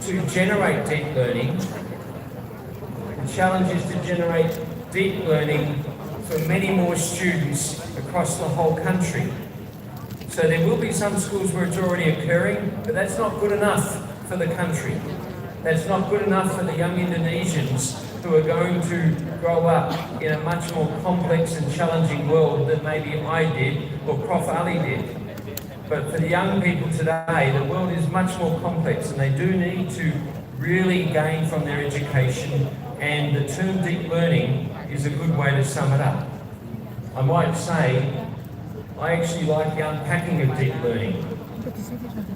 to generate deep learning. The challenge is to generate deep learning for many more students across the whole country. So there will be some schools where it's already occurring, but that's not good enough for the country. That's not good enough for the young Indonesians who are going to grow up in a much more complex and challenging world than maybe I did or Prof. Ali did. But for the young people today, the world is much more complex and they do need to really gain from their education, and the term deep learning is a good way to sum it up. I might say, I actually like the unpacking of deep learning.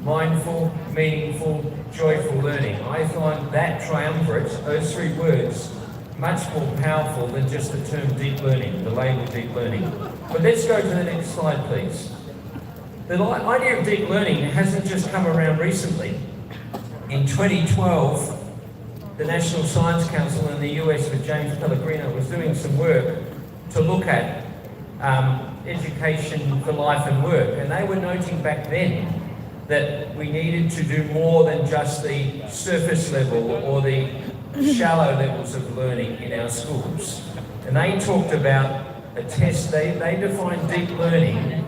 Mindful, meaningful, joyful learning. I find that triumvirate, those three words, much more powerful than just the term deep learning, the label deep learning. But let's go to the next slide, please. The idea of deep learning hasn't just come around recently. In 2012, the National Science Council in the US with James Pellegrino was doing some work to look at education for life and work, and they were noting back then that we needed to do more than just the surface level or the shallow levels of learning in our schools. And they talked about a test, they defined deep learning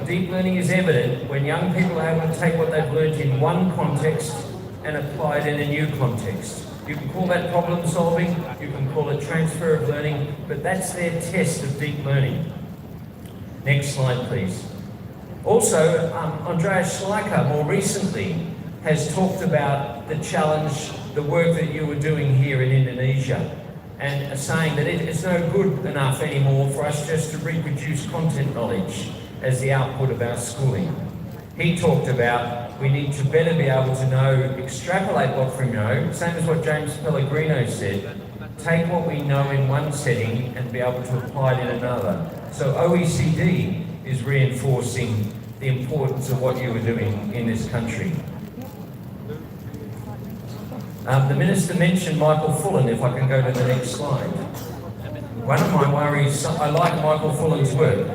deep learning is evident when young people are able to take what they've learned in one context and apply it in a new context. You can call that problem solving, you can call it transfer of learning, but that's their test of deep learning. Next slide, please. Also, Andreas Schleicher more recently has talked about the challenge, the work that you were doing here in Indonesia, and saying that it's no good enough anymore for us just to reproduce content knowledge as the output of our schooling. He talked about we need to better be able to know, extrapolate what we know, same as what James Pellegrino said, take what we know in one setting and be able to apply it in another. So OECD is reinforcing the importance of what you were doing in this country. The Minister mentioned Michael Fullan, if I can go to the next slide. One of my worries, I like Michael Fullan's work.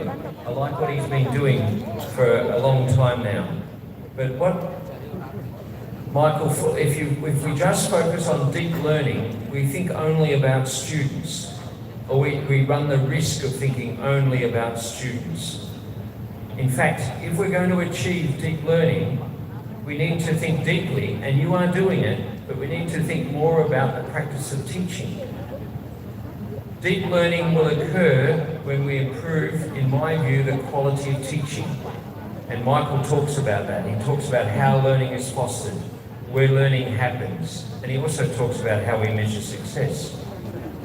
I like what he's been doing for a long time now. But if we just focus on deep learning, we think only about students, or we run the risk of thinking only about students. In fact, if we're going to achieve deep learning, we need to think deeply, and you are doing it, but we need to think more about the practice of teaching. Deep learning will occur when we improve, in my view, the quality of teaching. And Michael talks about that. He talks about how learning is fostered, where learning happens, and he also talks about how we measure success.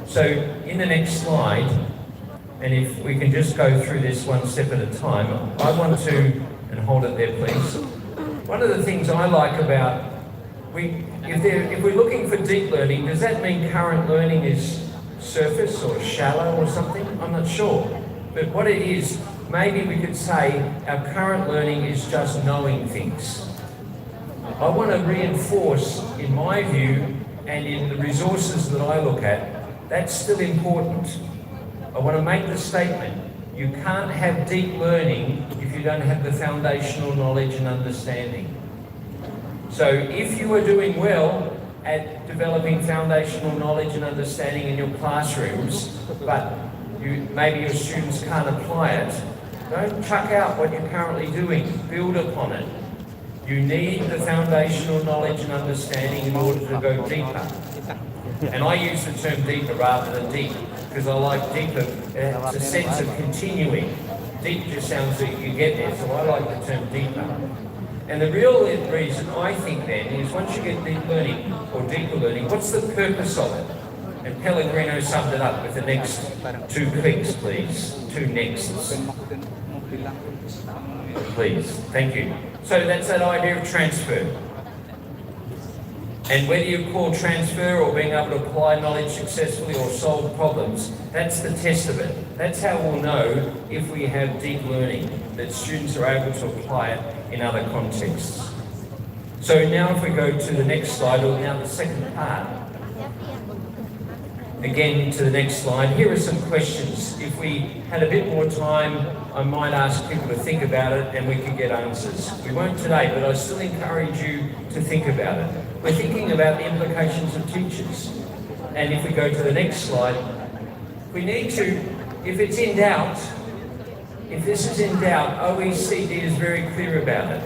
So in the next slide, and if we can just go through this one step at a time, I want to, and hold it there please, one of the things I like about, if we're looking for deep learning, does that mean current learning is surface or shallow or something? I'm not sure. But what it is, maybe we could say our current learning is just knowing things. I want to reinforce, in my view, and in the resources that I look at, that's still important. I want to make the statement, you can't have deep learning if you don't have the foundational knowledge and understanding. So if you are doing well at developing foundational knowledge and understanding in your classrooms, but maybe your students can't apply it, don't chuck out what you're currently doing, build upon it. You need the foundational knowledge and understanding in order to go deeper. And I use the term deeper rather than deep, because I like deeper, it's a sense of continuing. Deep just sounds like you get there, so I like the term deeper. And the real reason I think then is once you get deep learning or deeper learning, what's the purpose of it? And Pellegrino summed it up with the next two clicks, please. Two nexts. Please, thank you. So that's that idea of transfer. And whether you call transfer or being able to apply knowledge successfully or solve problems, that's the test of it. That's how we'll know if we have deep learning, that students are able to apply it in other contexts. So now if we go to the next slide, or now the second part. again to the next slide, here are some questions. If we had a bit more time, I might ask people to think about it and we could get answers. We won't today, but I still encourage you to think about it. We're thinking about the implications of teachers. And if we go to the next slide, we need to, if it's in doubt, if this is in doubt, OECD is very clear about it.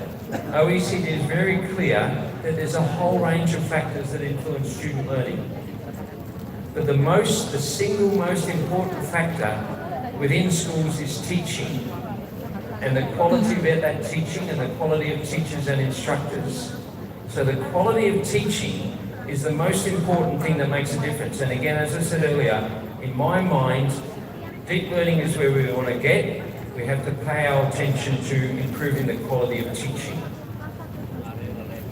OECD is very clear that there's a whole range of factors that influence student learning. But the single most important factor within schools is teaching, and the quality of that teaching and the quality of teachers and instructors. So the quality of teaching is the most important thing that makes a difference. And again, as I said earlier, in my mind, deep learning is where we want to get. We have to pay our attention to improving the quality of teaching.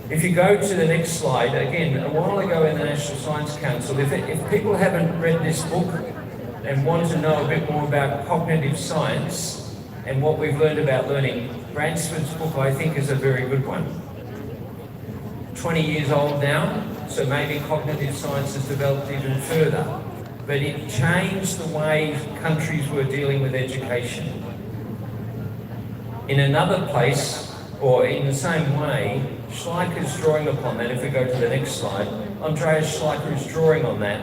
If you go to the next slide, again, a while ago in the National Science Council, if people haven't read this book and want to know a bit more about cognitive science and what we've learned about learning, Bransford's book, I think, is a very good one. 20 years old now, so maybe cognitive science has developed even further. But it changed the way countries were dealing with education. In another place, or in the same way, Schleicher's drawing upon that. If we go to the next slide, Andreas Schleicher is drawing on that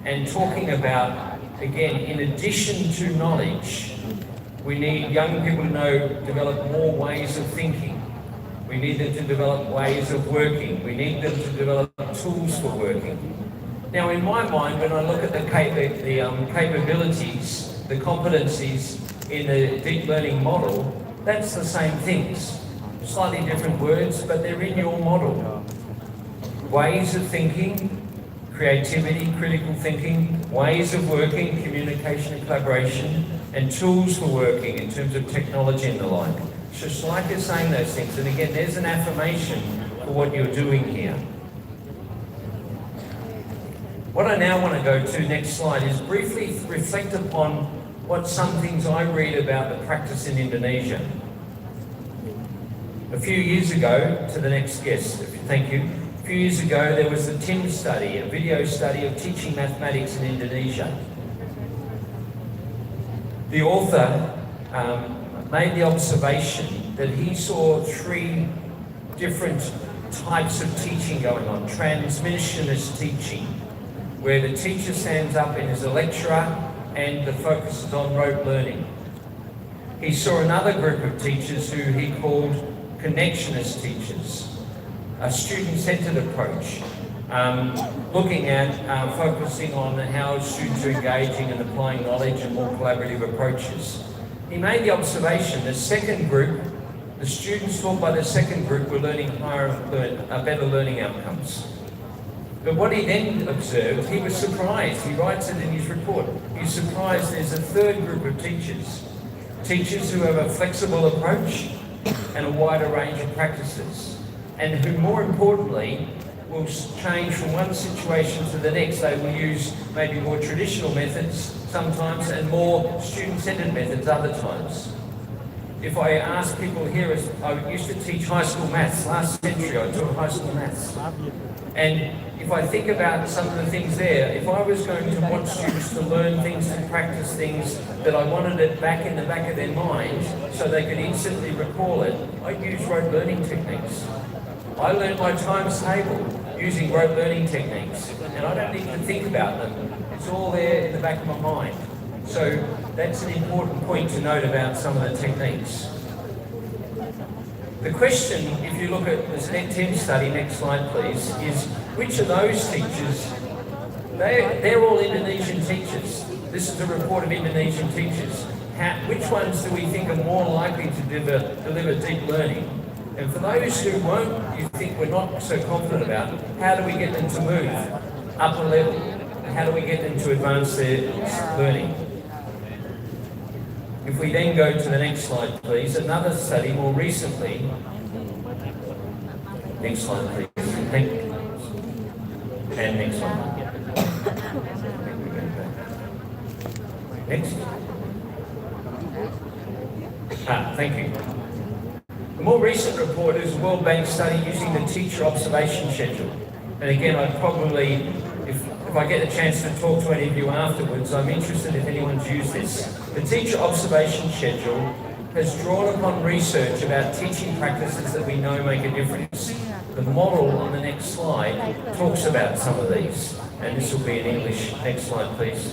and talking about, again, in addition to knowledge, we need young people to develop more ways of thinking. We need them to develop ways of working. We need them to develop tools for working. Now, in my mind, when I look at the capabilities, the competencies in the deep learning model, that's the same things. Slightly different words, but they're in your model. Ways of thinking, creativity, critical thinking, ways of working, communication and collaboration, and tools for working in terms of technology and the like. So Schleicher's saying those things, and again, there's an affirmation for what you're doing here. What I now want to go to, next slide, is briefly reflect upon what some things I read about the practice in Indonesia. A few years ago, to the next guest, thank you. A few years ago, there was the TIM study, a video study of teaching mathematics in Indonesia. The author made the observation that he saw 3 different types of teaching going on. Transmissionist teaching, where the teacher stands up and is a lecturer and the focus is on rote learning. He saw another group of teachers who he called connectionist teachers, a student-centered approach, looking at focusing on how students are engaging and applying knowledge and more collaborative approaches. He made the observation the second group, the students taught by the second group were learning better learning outcomes. But what he then observed, he was surprised. He writes it in his report. He's surprised there's a third group of teachers. Teachers who have a flexible approach and a wider range of practices. And who, more importantly, will change from one situation to the next. They will use maybe more traditional methods sometimes and more student-centered methods other times. If I ask people here, I used to teach high school maths. Last century I taught high school maths. And if I think about some of the things there, if I was going to want students to learn things and practice things that I wanted it back in the back of their mind so they could instantly recall it, I'd use rote learning techniques. I learned my times table using rote learning techniques, and I don't need to think about them. It's all there in the back of my mind. So that's an important point to note about some of the techniques. The question, if you look at this TIM study, next slide please, is which of those teachers, they're all Indonesian teachers. This is a report of Indonesian teachers. Which ones do we think are more likely to deliver deep learning? And for those who you think we're not so confident about, how do we get them to move up a level? How do we get them to advance their learning? If we then go to the next slide, please, another study more recently. Next slide, please. Thank you. And next one. Next. Thank you. A more recent report is a World Bank study using the teacher observation schedule. And again, I'd probably if I get a chance to talk to any of you afterwards, I'm interested if anyone's used this. The teacher observation schedule has drawn upon research about teaching practices that we know make a difference. The model on the next slide talks about some of these, and this will be in English. Next slide, please.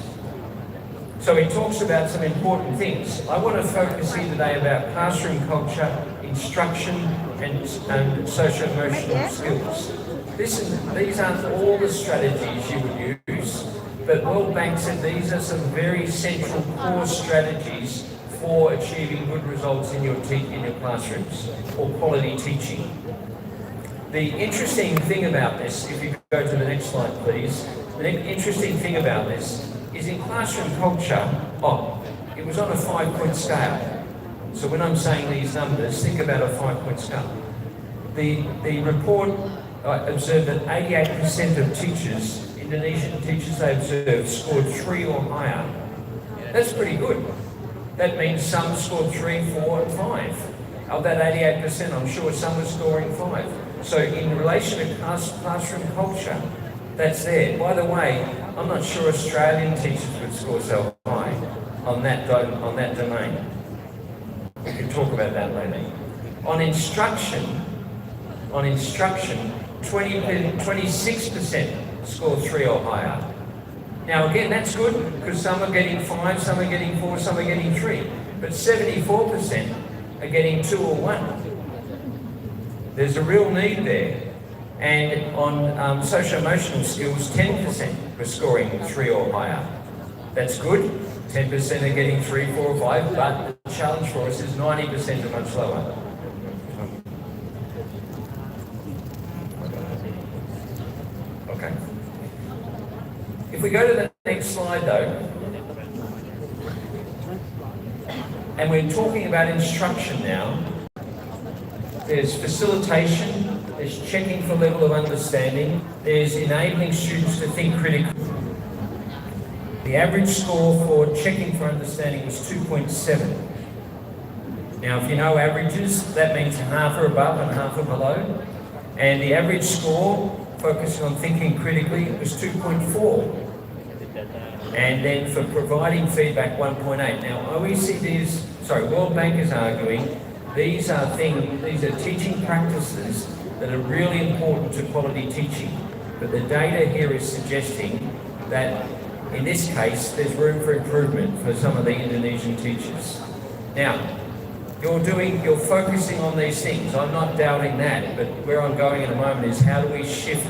So it talks about some important things. I want to focus here today about classroom culture, instruction, and socio-emotional skills. These aren't all the strategies you would use, but World Bank said these are some very central core strategies for achieving good results in your classrooms, or quality teaching. The interesting thing about this, if you go to the next slide please, the interesting thing about this is in classroom culture, it was on a 5-point scale. So when I'm saying these numbers, think about a 5-point scale. The report observed that 88% of teachers, Indonesian teachers they observed, scored 3 or higher. That's pretty good. That means some scored 3, 4 and 5. Of that 88%, I'm sure some were scoring 5. So in relation to classroom culture, that's there. By the way, I'm not sure Australian teachers would score so high on that domain. We can talk about that later. On instruction, 26% score 3 or higher. Now again, that's good because some are getting 5, some are getting 4, some are getting 3. But 74% are getting 2 or 1. There's a real need there. And on socio-emotional skills, 10% were scoring 3 or higher. That's good. 10% are getting 3, 4 or 5, but the challenge for us is 90% are much lower. Okay. If we go to the next slide though, and we're talking about instruction now, there's facilitation, there's checking for level of understanding, there's enabling students to think critically. The average score for checking for understanding was 2.7. Now, if you know averages, that means half are above and half are below. And the average score, focusing on thinking critically, was 2.4. And then for providing feedback, 1.8. Now, World Bank is arguing these are teaching practices that are really important to quality teaching. But the data here is suggesting that in this case, there's room for improvement for some of the Indonesian teachers. Now, you're focusing on these things. I'm not doubting that, but where I'm going in a moment is how do we shift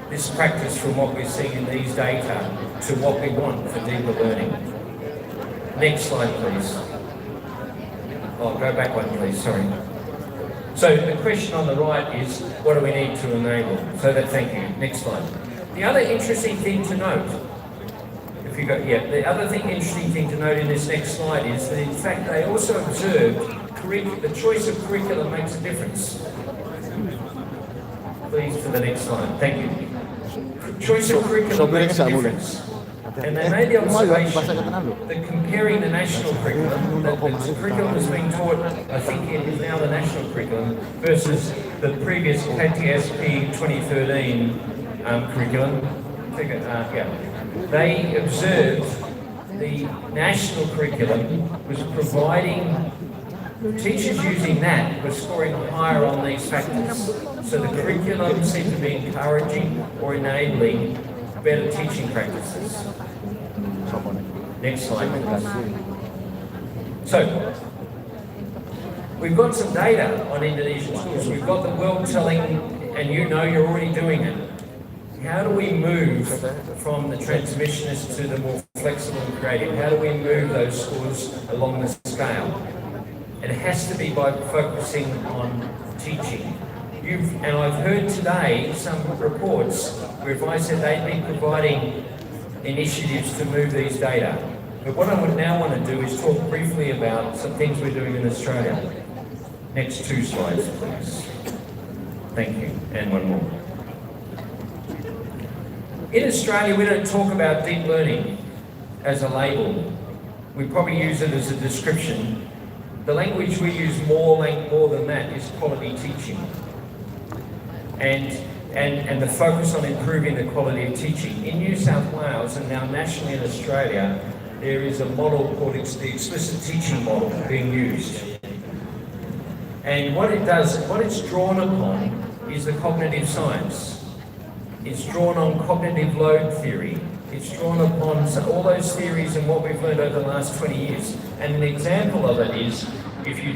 this practice from what we're seeing in these data to what we want for deeper learning. Next slide, please. Go back one, please, sorry. So the question on the right is, what do we need to enable? Thank you. Next slide. The other interesting thing to note, interesting thing to note in this next slide is that in fact they also observed the choice of curriculum makes a difference. Please to the next slide. Thank you. Choice of curriculum makes a difference. And they made the observation that comparing the national curriculum, the curriculum that's being taught, I think it is now the national curriculum, versus the previous KTSP 2013 curriculum, they observed the national curriculum was providing, teachers using that were scoring higher on these factors. So the curriculum seemed to be encouraging or enabling better teaching practices. Next slide, please. So, we've got some data on Indonesian schools. We've got the world telling, and you're already doing it. How do we move from the transmissionist to the more flexible and creative? How do we move those schools along the scale? It has to be by focusing on teaching. And I've heard today some reports where if I said they'd be providing initiatives to move these data. But what I would now want to do is talk briefly about some things we're doing in Australia. Next 2 slides, please. Thank you. And one more. In Australia, we don't talk about deep learning as a label. We probably use it as a description. The language we use more than that is quality teaching. And and the focus on improving the quality of teaching. In New South Wales and now nationally in Australia, there is a model called the explicit teaching model being used. And what it does, what it's drawn upon is the cognitive science. It's drawn on cognitive load theory. It's drawn upon all those theories and what we've learned over the last 20 years. And an example of it is, if you